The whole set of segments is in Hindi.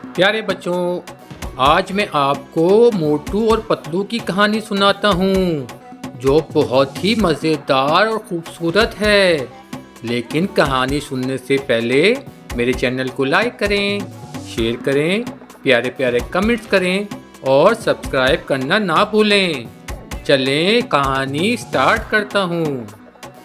प्यारे बच्चों, आज मैं आपको मोटू और पतलू की कहानी सुनाता हूँ जो बहुत ही मज़ेदार और ख़ूबसूरत है। लेकिन कहानी सुनने से पहले मेरे चैनल को लाइक करें, शेयर करें, प्यारे प्यारे कमेंट्स करें और सब्सक्राइब करना ना भूलें। चलें कहानी स्टार्ट करता हूँ।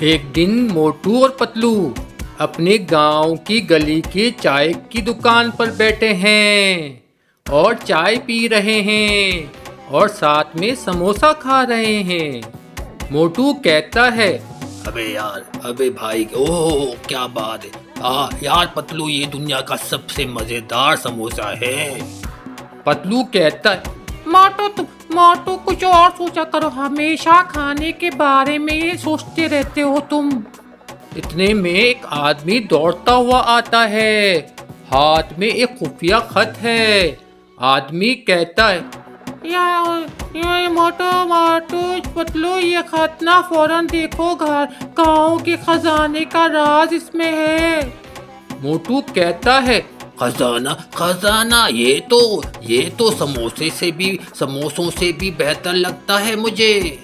एक दिन मोटू और पतलू अपने गांव की गली के चाय की दुकान पर बैठे हैं और चाय पी रहे हैं और साथ में समोसा खा रहे हैं। मोटू कहता है, अबे भाई, ओह क्या बात है। यार पतलू, ये दुनिया का सबसे मजेदार समोसा है। पतलू कहता है, मोटू कुछ और सोचा करो, हमेशा खाने के बारे में सोचते रहते हो तुम। इतने में एक आदमी दौड़ता हुआ आता है। हाथ में एक खुफिया खत है। आदमी कहता है, ये मोटू पतलू, ये खत ना फौरन देखो, घर गाँव के खजाने का राज इसमें है। मोटू कहता है, खजाना ये तो समोसों से भी बेहतर लगता है मुझे।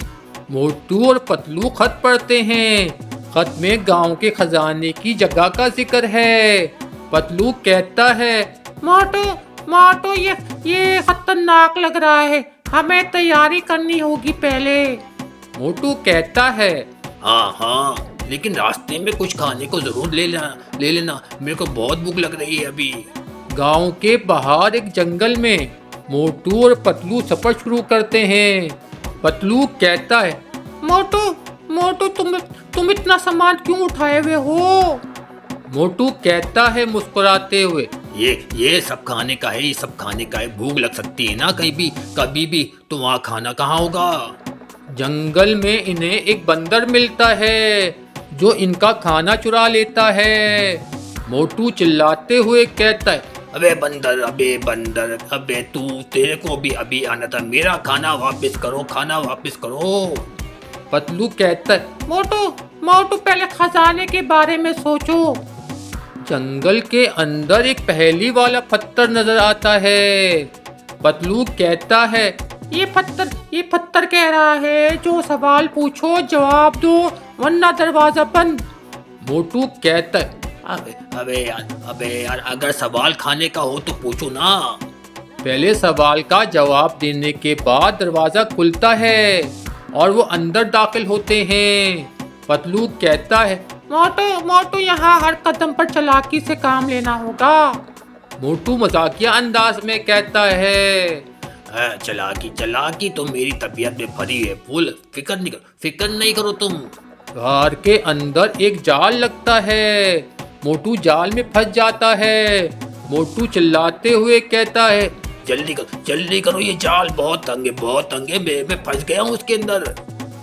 मोटू और पतलू खत पढ़ते हैं। खत में गांव के खजाने की जगह का जिक्र है। पतलू कहता है, मोटू ये खतरनाक लग रहा है, हमें तैयारी करनी होगी पहले। मोटू कहता है, हाँ, लेकिन रास्ते में कुछ खाने को जरूर ले लेना, मेरे को बहुत भूख लग रही है अभी। गांव के बाहर एक जंगल में मोटू और पतलू सफर शुरू करते हैं। पतलू कहता है, मोटू तुम इतना सामान क्यों उठाए हुए हो? मोटू कहता है मुस्कुराते हुए, ये सब खाने का है, ये सब खाने का है। भूख लग सकती है ना कभी भी, तो वहाँ खाना कहाँ होगा। जंगल में इन्हें एक बंदर मिलता है जो इनका खाना चुरा लेता है। मोटू चिल्लाते हुए कहता है, अबे बंदर, तेरे को भी अभी आना था। मेरा खाना वापस करो। पतलू कहता है, मोटू पहले खजाने के बारे में सोचो। जंगल के अंदर एक पहेली वाला पत्थर नजर आता है। पतलू कहता है, ये पत्थर कह रहा है, जो सवाल पूछो जवाब दो, वरना दरवाजा बंद। मोटू कहता है, अबे यार, अगर सवाल खाने का हो तो पूछो ना। पहले सवाल का जवाब देने के बाद दरवाजा खुलता है और वो अंदर दाखिल होते हैं। पतलू कहता है, मोटू यहाँ हर कदम पर चालाकी से काम लेना होगा। मोटू मजाकिया अंदाज में कहता है, चालाकी तो मेरी तबीयत में भरी है, फुल फिक्र नहीं करो तुम। घर के अंदर एक जाल लगता है। मोटू जाल में फंस जाता है। मोटू चिल्लाते हुए कहता है, जल्दी करो, ये जाल बहुत तंग है, मैं फंस गया हूँ उसके अंदर।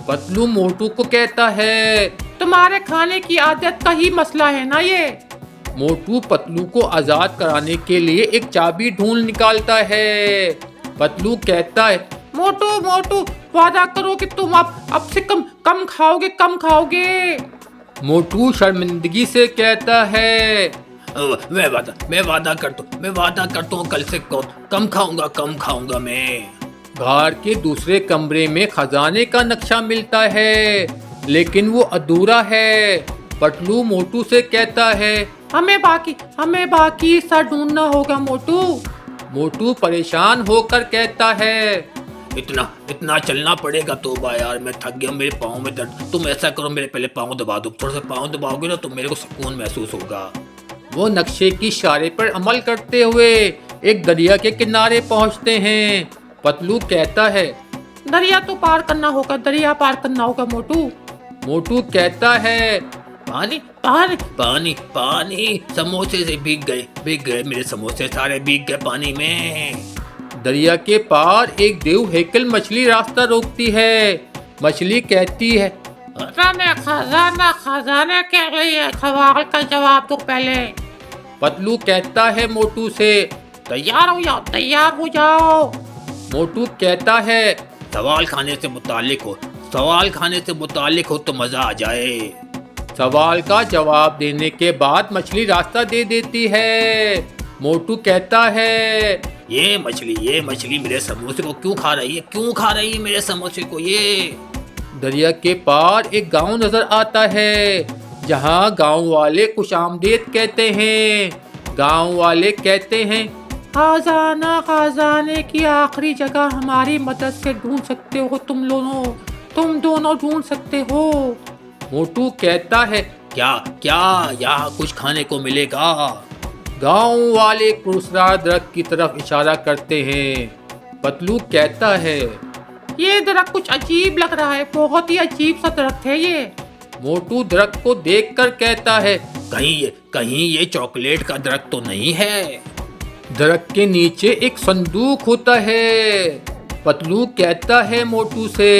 पतलू मोटू को कहता है, तुम्हारे खाने की आदत का ही मसला है ना ये। मोटू पतलू को आजाद कराने के लिए एक चाबी ढूंढ निकालता है। पतलू कहता है, मोटू वादा करो कि तुम अब से कम खाओगे। मोटू शर्मिंदगी से कहता है, मैं वादा करता हूँ, कल से कम खाऊंगा मैं। घर के दूसरे कमरे में खजाने का नक्शा मिलता है, लेकिन वो अधूरा है। पतलू मोटू से कहता है, हमें बाकी हिस्सा ढूंढना होगा मोटू। मोटू परेशान होकर कहता है, इतना चलना पड़ेगा तो यार, मैं थक गया, मेरे पाँव में दर्द। तुम ऐसा करो, मेरे पहले पाँव दबा दो, थोड़ा सा पाँव दबाओगे ना तो मेरे को सुकून महसूस होगा। वो नक्शे की इशारे पर अमल करते हुए एक दरिया के किनारे पहुंचते हैं। पतलू कहता है, दरिया पार करना होगा मोटू। मोटू कहता है, पानी, समोसे से भीग गए, मेरे समोसे सारे भीग गए पानी में। दरिया के पार एक देव हैकल मछली रास्ता रोकती है। मछली कहती है, खजाना क्या गई है, सवाल का जवाब दो पहले। पतलू कहता है मोटू से, तैयार हो जाओ। मोटू कहता है, सवाल खाने से मुतालिक हो तो मजा आ जाए। सवाल का जवाब देने के बाद मछली रास्ता दे देती है। मोटू कहता है, ये मछली मेरे समोसे को क्यों खा रही है, क्यों खा रही है मेरे समोसे को ये। दरिया के पार एक गांव नजर आता है जहां गांव वाले खुशामदीद कहते हैं। गांव वाले कहते हैं, खजाना खजाने की आखिरी जगह हमारी मदद से ढूंढ सकते हो तुम दोनों ढूंढ सकते हो। मोटू कहता है, क्या क्या यहाँ कुछ खाने को मिलेगा। गांव वाले पुरस्कार दरख्त की तरफ इशारा करते हैं। पतलू कहता है, ये दरख्त कुछ अजीब लग रहा है, बहुत ही अजीब सा दरख्त है ये। मोटू दरख्त को देखकर कहता है, कहीं ये चॉकलेट का दरख्त तो नहीं है। दरख्त के नीचे एक संदूक होता है। पतलू कहता है मोटू से,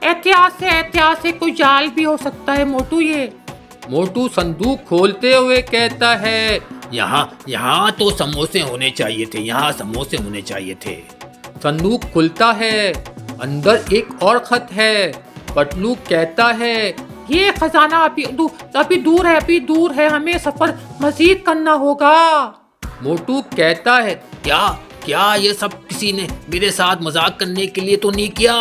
एहतियात से कोई जाल भी हो सकता है मोटू ये। मोटू संदूक खोलते हुए कहता है, यहाँ तो समोसे होने चाहिए थे, यहाँ समोसे होने चाहिए थे। संदूक खुलता है, अंदर एक और खत है। पतलू कहता है, ये खजाना अभी दूर है, हमें सफर मजीद करना होगा। मोटू कहता है, क्या ये सब किसी ने मेरे साथ मजाक करने के लिए तो नहीं किया।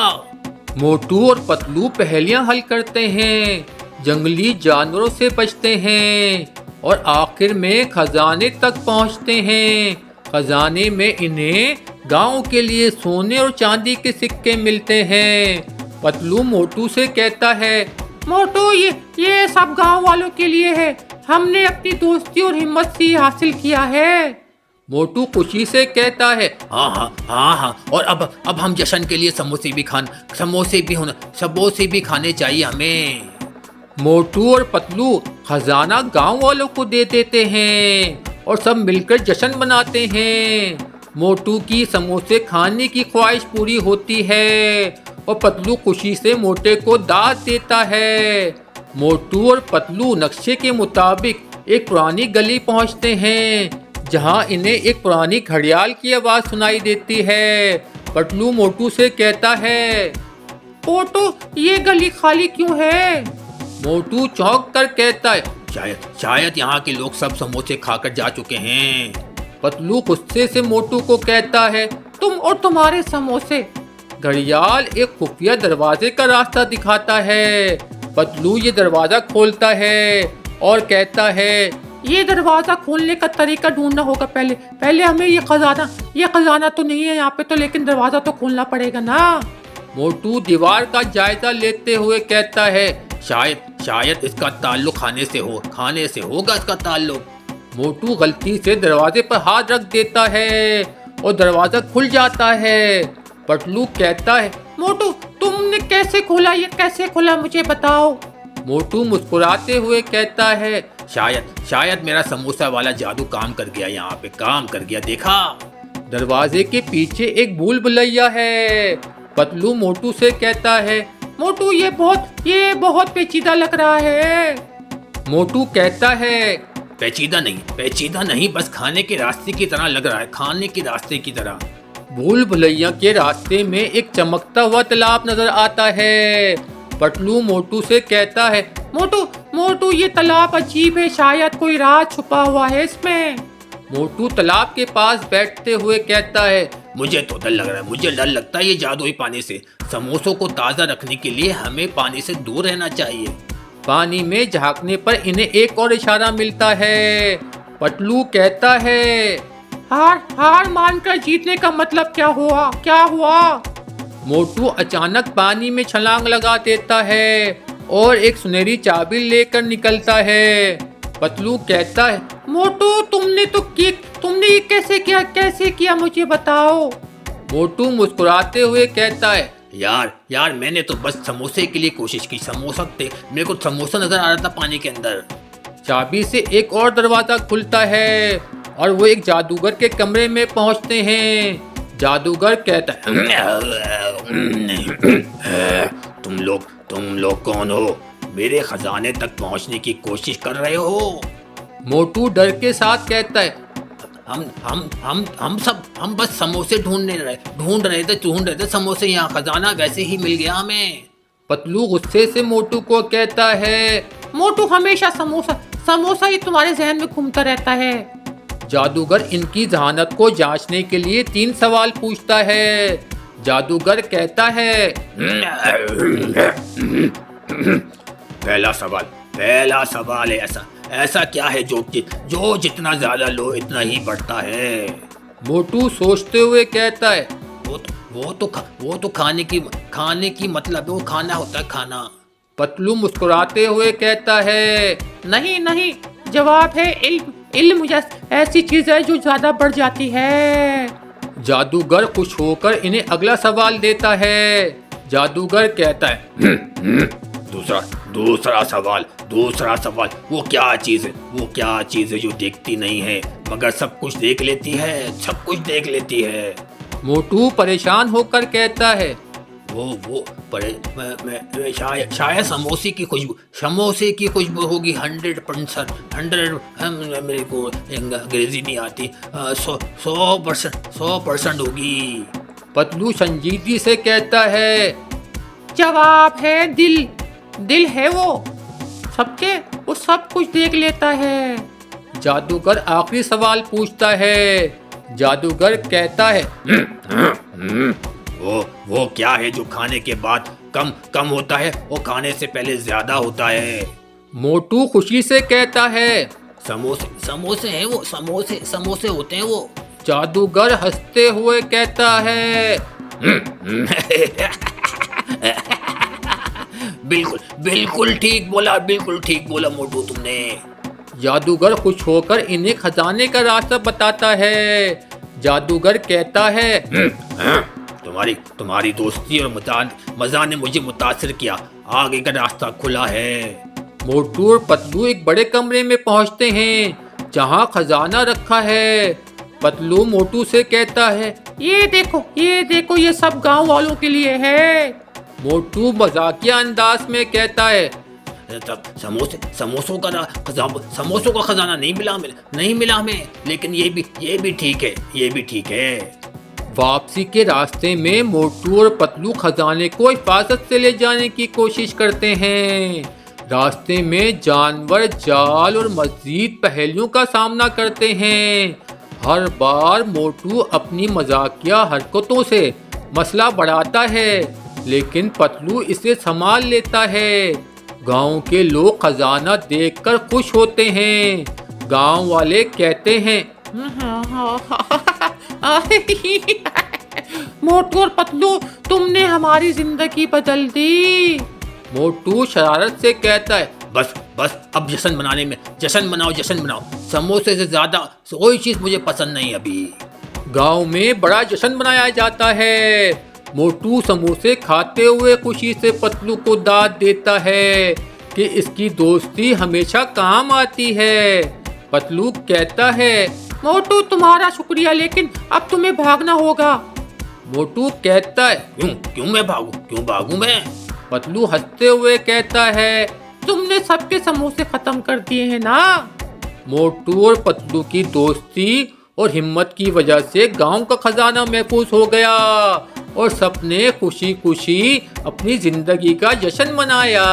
मोटू और पतलू पहेलियां हल करते हैं, जंगली जानवरों से बचते हैं और आखिर में खजाने तक पहुंचते हैं। खजाने में इन्हें गांव के लिए सोने और चांदी के सिक्के मिलते हैं। पतलू मोटू से कहता है, मोटू ये सब गांव वालों के लिए है, हमने अपनी दोस्ती और हिम्मत से हासिल किया है। मोटू खुशी से कहता है, हाँ और अब हम जश्न के लिए समोसे भी खाने चाहिए हमें। मोटू और पतलू खजाना गांव वालों को दे देते हैं और सब मिलकर जश्न मनाते हैं। मोटू की समोसे खाने की ख्वाहिश पूरी होती है और पतलू खुशी से मोटे को दाद देता है। मोटू और पतलू नक्शे के मुताबिक एक पुरानी गली पहुंचते हैं जहां इन्हें एक पुरानी घड़ियाल की आवाज सुनाई देती है। पतलू मोटू से कहता है, मोटू ये गली खाली क्यों है। मोटू चौंक कर कहता है, शायद यहाँ के लोग सब समोसे खाकर जा चुके हैं। पतलू गुस्से से मोटू को कहता है, तुम और तुम्हारे समोसे। घड़ियाल एक खुफिया दरवाजे का रास्ता दिखाता है। पतलू ये दरवाजा खोलता है और कहता है, ये दरवाजा खोलने का तरीका ढूंढना होगा। पहले हमें ये खजाना तो नहीं है यहाँ पे तो, लेकिन दरवाजा तो खोलना पड़ेगा ना। मोटू दीवार का जायजा लेते हुए कहता है, शायद इसका ताल्लुक खाने से होगा इसका ताल्लुक। मोटू गलती से दरवाजे पर हाथ रख देता है और दरवाजा खुल जाता है। पतलू कहता है, मोटू तुमने कैसे खोला, ये कैसे खोला मुझे बताओ। मोटू मुस्कुराते हुए कहता है, शायद मेरा समोसा वाला जादू काम कर गया, यहाँ पे काम कर गया, देखा। दरवाजे के पीछे एक भूल भुलैया है। पतलू मोटू से कहता है, मोटू ये बहुत पेचीदा लग रहा है। मोटू कहता है, पेचीदा नहीं, बस खाने के रास्ते की तरह लग रहा है, खाने के रास्ते की तरह। भूल भुलैया के रास्ते में एक चमकता हुआ तालाब नजर आता है। पतलू मोटू से कहता है, मोटू ये तालाब अजीब है, शायद कोई राज छुपा हुआ है इसमें। मोटू तालाब के पास बैठते हुए कहता है, मुझे तो डर लग रहा है, मुझे डर लगता है ये जादुई पानी से। समोसों को ताज़ा रखने के लिए हमें पानी से दूर रहना चाहिए। पानी में झांकने पर इन्हें एक और इशारा मिलता है। पतलू कहता है, हार मानकर जीतने का मतलब क्या हुआ। मोटू अचानक पानी में छलांग लगा देता है और एक सुनहरी चाबी लेकर निकलता है। पतलू कहता है, मोटू तुमने ये कैसे किया मुझे बताओ। मोटू मुस्कुराते हुए कहता है, यार मैंने तो बस समोसे के लिए कोशिश की, मेरे को समोसा नजर आ रहा था पानी के अंदर। चाबी से एक और दरवाजा खुलता है और वो एक जादूगर के कमरे में पहुंचते हैं। जादूगर कहता है, तुम लोग कौन हो, मेरे खजाने तक पहुंचने की कोशिश कर रहे हो। मोटू डर के साथ कहता है, हम बस समोसे ढूंढ रहे थे समोसे, यहाँ खजाना वैसे ही मिल गया हमें। पतलू गुस्से से मोटू को कहता है, मोटू हमेशा समोसा ही तुम्हारे जहन में घूमता रहता है। जादूगर इनकी जहानत को जांचने के लिए 3 सवाल पूछता है। जादूगर कहता है, पहला सवाल है ऐसा क्या है जो जितना ज्यादा लो इतना ही बढ़ता है। मोटू सोचते हुए कहता है, वो तो खाने की मतलब वो खाना होता है, खाना। पतलू मुस्कुराते हुए कहता है, नहीं नहीं, जवाब है इल्म। इल्म ऐसी चीज है जो ज्यादा बढ़ जाती है। जादूगर खुश होकर इन्हें अगला सवाल देता है। जादूगर कहता है, दूसरा सवाल वो क्या चीज है जो देखती नहीं है मगर सब कुछ देख लेती है। मोटू परेशान होकर कहता है, शायद समोसे की खुशबू होगी। 100%, मेरे को अंग्रेजी नहीं आती, 100% होगी। पतलू संजीदगी से कहता है, जवाब है दिल है वो सब कुछ देख लेता है। जादूगर आखिरी सवाल पूछता है। जादूगर कहता है, वो क्या है जो खाने के बाद कम होता है और खाने से पहले ज्यादा होता है। मोटू खुशी से कहता है, समोसे हैं वो, समोसे होते हैं वो। जादूगर हंसते हुए कहता है, बिल्कुल ठीक बोला मोटू तुमने। जादूगर खुश होकर इन्हें खजाने का रास्ता बताता है। जादूगर कहता है, तुम्हारी दोस्ती और मजा ने मुझे मुतासिर किया, आगे का रास्ता खुला है। मोटू और पतलू एक बड़े कमरे में पहुंचते हैं जहां खजाना रखा है। पतलू मोटू से कहता है, ये देखो ये सब गांव वालों के लिए है। मोटू मजाकिया अंदाज में कहता है, तब समोसों का खजाना नहीं मिला हमें, लेकिन ये भी ठीक है। वापसी के रास्ते में मोटू और पतलू खजाने को हिफाजत से ले जाने की कोशिश करते हैं। रास्ते में जानवर, जाल और मजीद पहेलियों का सामना करते हैं। हर बार मोटू अपनी मजाकिया हरकतों से मसला बढ़ाता है, लेकिन पतलू इसे संभाल लेता है। गांव के लोग खजाना देखकर खुश होते हैं। गांव वाले कहते हैं, मोटू और पतलू, तुमने हमारी जिंदगी बदल दी। मोटू शरारत से कहता है, बस अब जश्न मनाओ। समोसे से ज्यादा कोई चीज मुझे पसंद नहीं अभी। गांव में बड़ा जश्न मनाया जाता है। मोटू समोसे खाते हुए खुशी से पतलू को दाद देता है कि इसकी दोस्ती हमेशा काम आती है। पतलू कहता है, मोटू तुम्हारा शुक्रिया, लेकिन अब तुम्हें भागना होगा। मोटू कहता है, क्यों भागूं मैं? पतलू हंसते हुए कहता है, तुमने सबके समोसे खत्म कर दिए हैं ना। मोटू और पतलू की दोस्ती और हिम्मत की वजह से गांव का खजाना महफूज हो गया और सबने खुशी खुशी अपनी जिंदगी का जश्न मनाया।